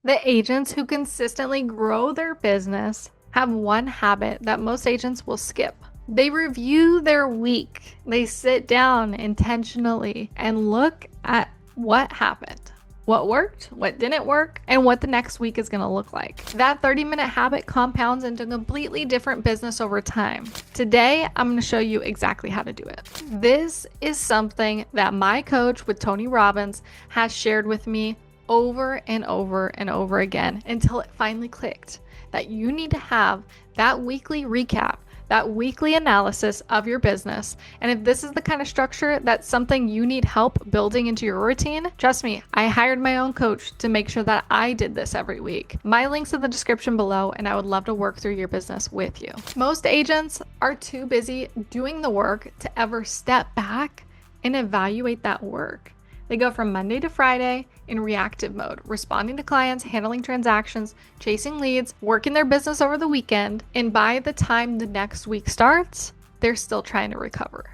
The agents who consistently grow their business have one habit that most agents will skip. They review their week. They sit down intentionally and look at what happened, what worked, what didn't work, and what the next week is going to look like. That 30-minute habit compounds into a completely different business over time. Today, I'm going to show you exactly how to do it. This is something that my coach with Tony Robbins has shared with me over and over and over again until it finally clicked that you need to have that weekly recap, that weekly analysis of your business. And if this is the kind of structure that's something you need help building into your routine, trust me, I hired my own coach to make sure that I did this every week. My link's in the description below, and I would love to work through your business with you. Most agents are too busy doing the work to ever step back and evaluate that work. They go from Monday to Friday in reactive mode, responding to clients, handling transactions, chasing leads, working their business over the weekend, and by the time the next week starts, they're still trying to recover.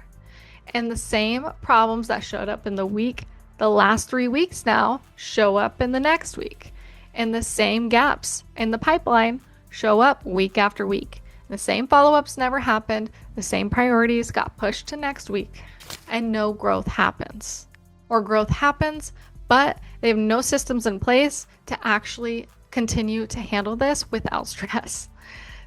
And the same problems that showed up in the last 3 weeks now, show up in the next week. And the same gaps in the pipeline show up week after week. The same follow-ups never happened, the same priorities got pushed to next week, and no growth happens. Or growth happens, but they have no systems in place to actually continue to handle this without stress.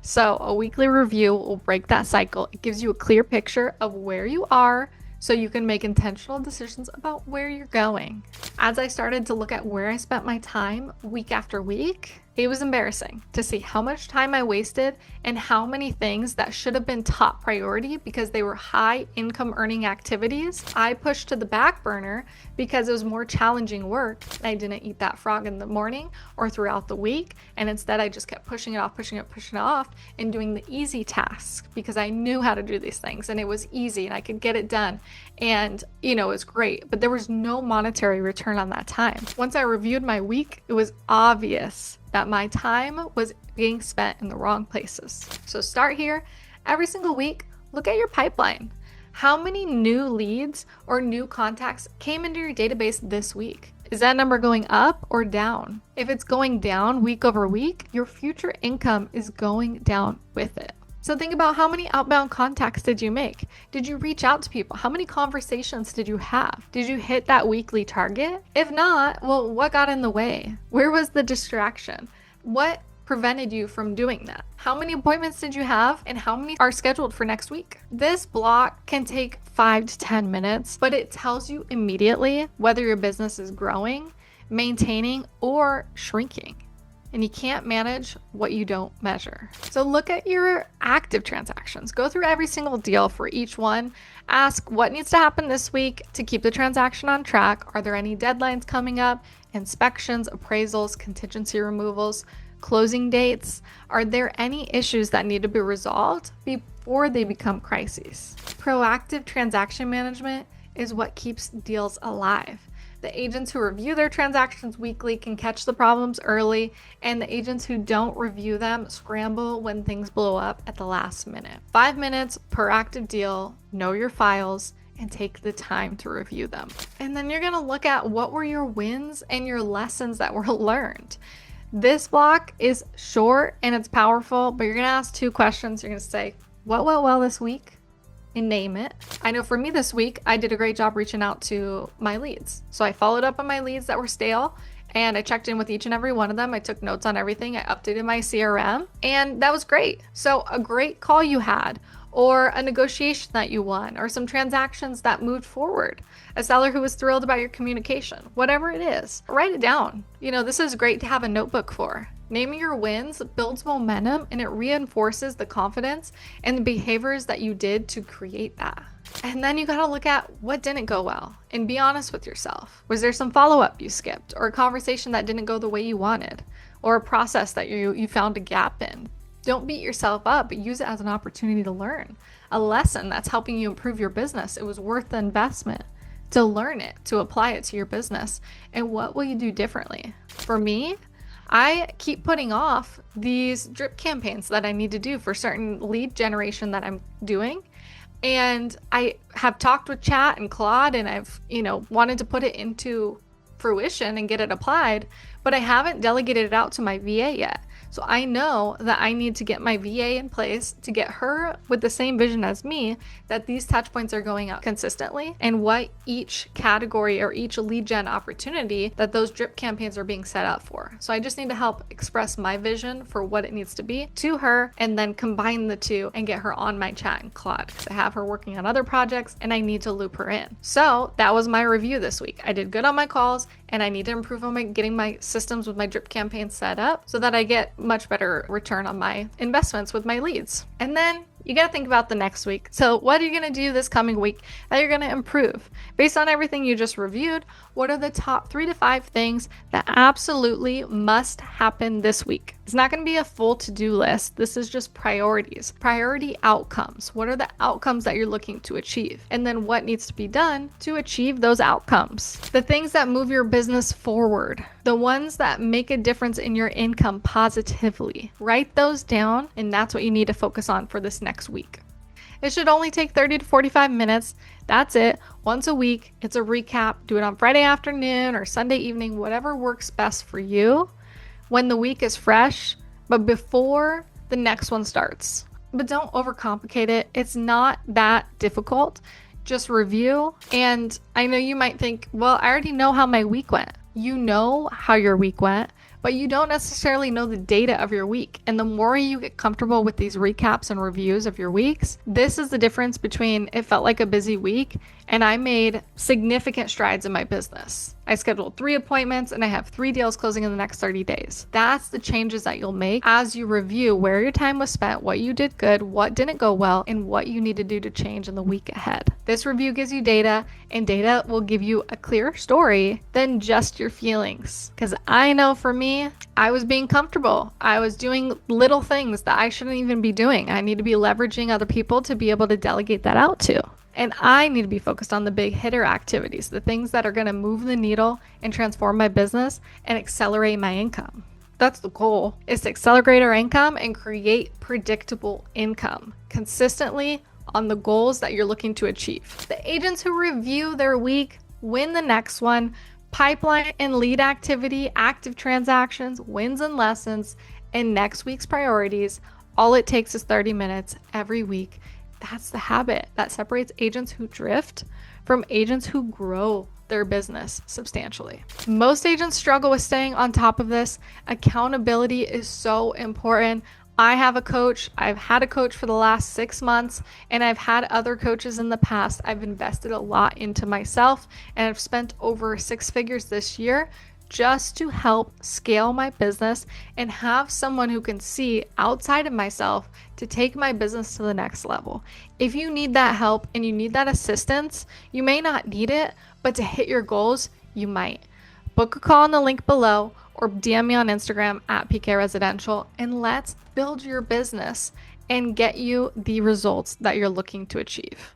So a weekly review will break that cycle. It gives you a clear picture of where you are so you can make intentional decisions about where you're going. As I started to look at where I spent my time week after week, it was embarrassing to see how much time I wasted and how many things that should have been top priority because they were high income earning activities, I pushed to the back burner because it was more challenging work. I didn't eat that frog in the morning or throughout the week. And instead I just kept pushing it off and doing the easy tasks because I knew how to do these things and it was easy and I could get it done. And it was great, but there was no monetary return on that time. Once I reviewed my week, it was obvious that my time was being spent in the wrong places. So start here. Every single week, look at your pipeline. How many new leads or new contacts came into your database this week? Is that number going up or down? If it's going down week over week, your future income is going down with it. So think about how many outbound contacts did you make? Did you reach out to people? How many conversations did you have? Did you hit that weekly target? If not, well, what got in the way? Where was the distraction? What prevented you from doing that? How many appointments did you have and how many are scheduled for next week? This block can take 5 to 10 minutes, but it tells you immediately whether your business is growing, maintaining, or shrinking. And you can't manage what you don't measure. So look at your active transactions. Go through every single deal for each one. Ask what needs to happen this week to keep the transaction on track. Are there any deadlines coming up? Inspections, appraisals, contingency removals, closing dates? Are there any issues that need to be resolved before they become crises? Proactive transaction management is what keeps deals alive. The agents who review their transactions weekly can catch the problems early, and the agents who don't review them scramble when things blow up at the last minute. 5 minutes per active deal, know your files, and take the time to review them. And then you're gonna look at what were your wins and your lessons that were learned. This block is short and it's powerful, but you're gonna ask 2 questions. You're gonna say, what went well this week? And name it. I know for me this week, I did a great job reaching out to my leads. So I followed up on my leads that were stale and I checked in with each and every one of them. I took notes on everything. I updated my CRM and that was great. So a great call you had, or a negotiation that you won, or some transactions that moved forward, a seller who was thrilled about your communication, whatever it is, write it down. This is great to have a notebook for. Naming your wins builds momentum and it reinforces the confidence and the behaviors that you did to create that. And then you gotta look at what didn't go well and be honest with yourself. Was there some follow-up you skipped, or a conversation that didn't go the way you wanted, or a process that you found a gap in? Don't beat yourself up, but use it as an opportunity to learn. A lesson that's helping you improve your business. It was worth the investment to learn it, to apply it to your business. And what will you do differently? For me, I keep putting off these drip campaigns that I need to do for certain lead generation that I'm doing. And I have talked with Chat and Claude, and I've, wanted to put it into fruition and get it applied, but I haven't delegated it out to my VA yet. So I know that I need to get my VA in place to get her with the same vision as me, that these touch points are going out consistently and what each category or each lead gen opportunity that those drip campaigns are being set up for. So I just need to help express my vision for what it needs to be to her and then combine the two and get her on my chat in Claude. I have her working on other projects and I need to loop her in. So that was my review this week. I did good on my calls and I need to improve on getting my systems with my drip campaign set up so that I get much better return on my investments with my leads. And then you got to think about the next week. So what are you going to do this coming week that you're going to improve? Based on everything you just reviewed, what are the top 3 to 5 things that absolutely must happen this week? It's not going to be a full to-do list. This is just priorities, priority outcomes. What are the outcomes that you're looking to achieve? And then what needs to be done to achieve those outcomes? The things that move your business forward, the ones that make a difference in your income positively. Write those down, and that's what you need to focus on for this next week. It should only take 30 to 45 minutes. That's it. Once a week, it's a recap. Do it on Friday afternoon or Sunday evening, whatever works best for you when the week is fresh, but before the next one starts. But don't overcomplicate it. It's not that difficult. Just review. And I know you might think, well, I already know how my week went. You know how your week went, but you don't necessarily know the data of your week. And the more you get comfortable with these recaps and reviews of your weeks, this is the difference between it felt like a busy week and I made significant strides in my business. I scheduled 3 appointments and I have 3 deals closing in the next 30 days. That's the changes that you'll make as you review where your time was spent, what you did good, what didn't go well, and what you need to do to change in the week ahead. This review gives you data, and data will give you a clearer story than just your feelings. Because I know for me, I was being comfortable. I was doing little things that I shouldn't even be doing. I need to be leveraging other people to be able to delegate that out to. And I need to be focused on the big hitter activities, the things that are going to move the needle and transform my business and accelerate my income. That's the goal, is to accelerate our income and create predictable income consistently on the goals that you're looking to achieve. The agents who review their week win the next one. Pipeline and lead activity, active transactions, wins and lessons, and next week's priorities. All it takes is 30 minutes every week. That's the habit that separates agents who drift from agents who grow their business substantially. Most agents struggle with staying on top of this. Accountability is so important. I have a coach. I've had a coach for the last 6 months, and I've had other coaches in the past. I've invested a lot into myself, and I've spent over 6 figures this year just to help scale my business and have someone who can see outside of myself to take my business to the next level. If you need that help and you need that assistance, you may not need it, but to hit your goals, you might. Book a call on the link below or DM me on Instagram at PK Residential, and let's build your business and get you the results that you're looking to achieve.